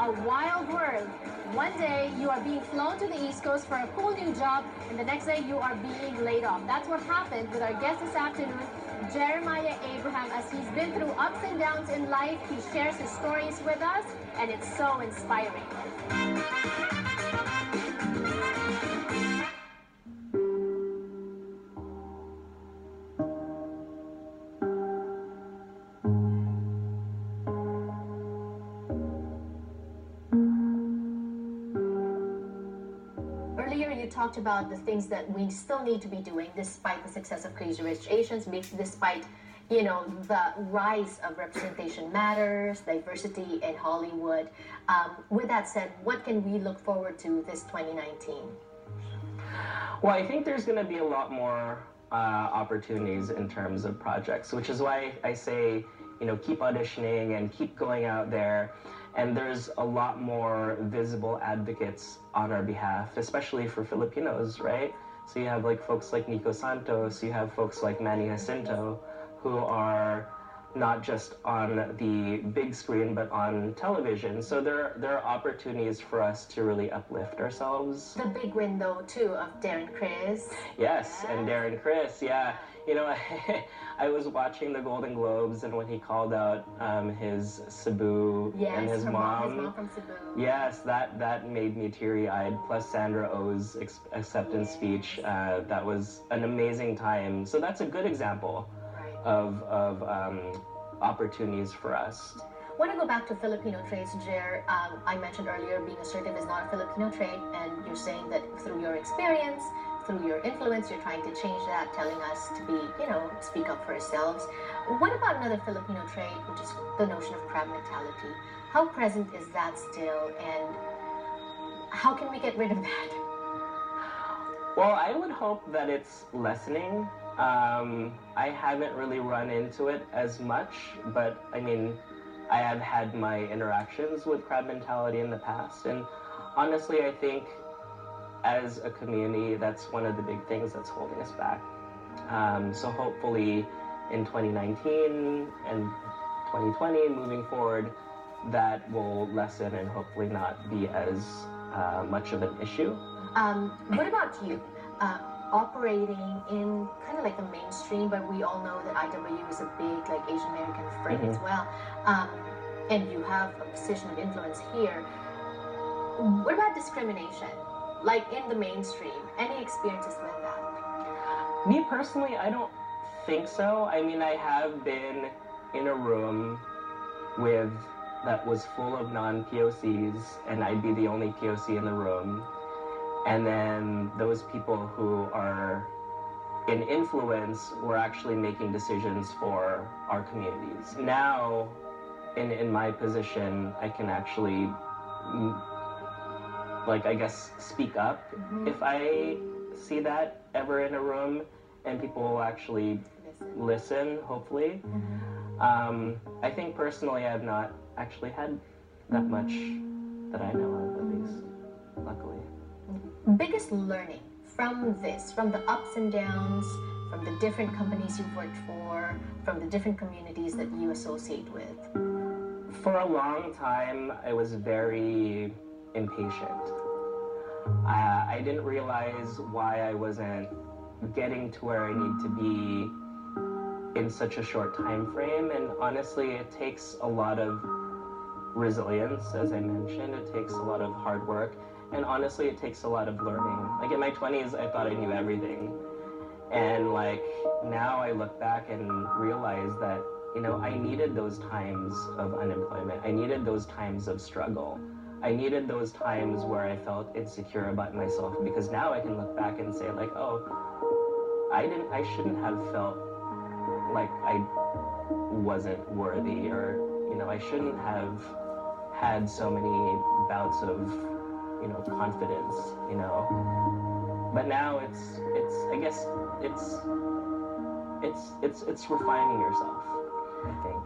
a wild world. One day you are being flown to the East Coast for a cool new job, and the next day you are being laid off. That's what happened with our guest this afternoon, Jeremiah Abraham. As he's been through ups and downs in life, he shares his stories with us, and it's so inspiring. Earlier, you talked about the things that we still need to be doing despite the success of Crazy Rich Asians, despite, you know, the rise of representation matters, diversity in Hollywood. With that said, what can we look forward to this 2019? Well, I think there's going to be a lot more opportunities in terms of projects, which is why I say, you know, keep auditioning and keep going out there. And there's a lot more visible advocates on our behalf, especially for Filipinos, right? So you have like folks like Nico Santos, you have folks like Manny Jacinto, who are not just on the big screen, but on television. So there are opportunities for us to really uplift ourselves. The big window, too, of Darren Criss. Yes, and Darren Criss, yeah. You know, I was watching the Golden Globes, and when he called out his Cebu and his mom. His mom from Cebu. Yes, that made me teary-eyed, plus Sandra Oh's acceptance speech. That was an amazing time. So that's a good example of opportunities for us. I want to go back to Filipino traits, Jer. I mentioned earlier being assertive is not a Filipino trait, and you're saying that through your experience, through your influence, you're trying to change that, telling us to be, you know, speak up for ourselves. What about another Filipino trait, which is the notion of crab mentality? How present is that still, and how can we get rid of that? Well, I would hope that it's lessening. I haven't really run into it as much, but I mean, I have had my interactions with crab mentality in the past, and honestly, I think as a community, that's one of the big things that's holding us back. So hopefully in 2019 and 2020, moving forward, that will lessen and hopefully not be as much of an issue. What about you? Operating in kind of like the mainstream, but we all know that IW is a big like Asian American frame as well, and you have a position of influence here. What about discrimination, like in the mainstream? Any experiences with that? Me personally, I don't think so. I mean, I have been in a room that was full of non-POCs, and I'd be the only POC in the room. And then those people who are in influence were actually making decisions for our communities. Now, in my position, I can actually, like, I guess, speak up if I see that ever in a room, and people will actually listen, hopefully. I think personally I've not actually had that much that I know of, at least, luckily. Biggest learning from this, from the ups and downs, from the different companies you've worked for, from the different communities that you associate with? For a long time, I was very impatient. I didn't realize why I wasn't getting to where I need to be in such a short time frame, and honestly, it takes a lot of resilience, as I mentioned. It takes a lot of hard work. And honestly, it takes a lot of learning. Like in my 20s, I thought I knew everything. And like now I look back and realize that, you know, I needed those times of unemployment. I needed those times of struggle. I needed those times where I felt insecure about myself, because now I can look back and say like, oh, I shouldn't have felt like I wasn't worthy, or, you know, I shouldn't have had so many bouts of, you know, confidence, you know. But now I guess it's refining yourself, I think.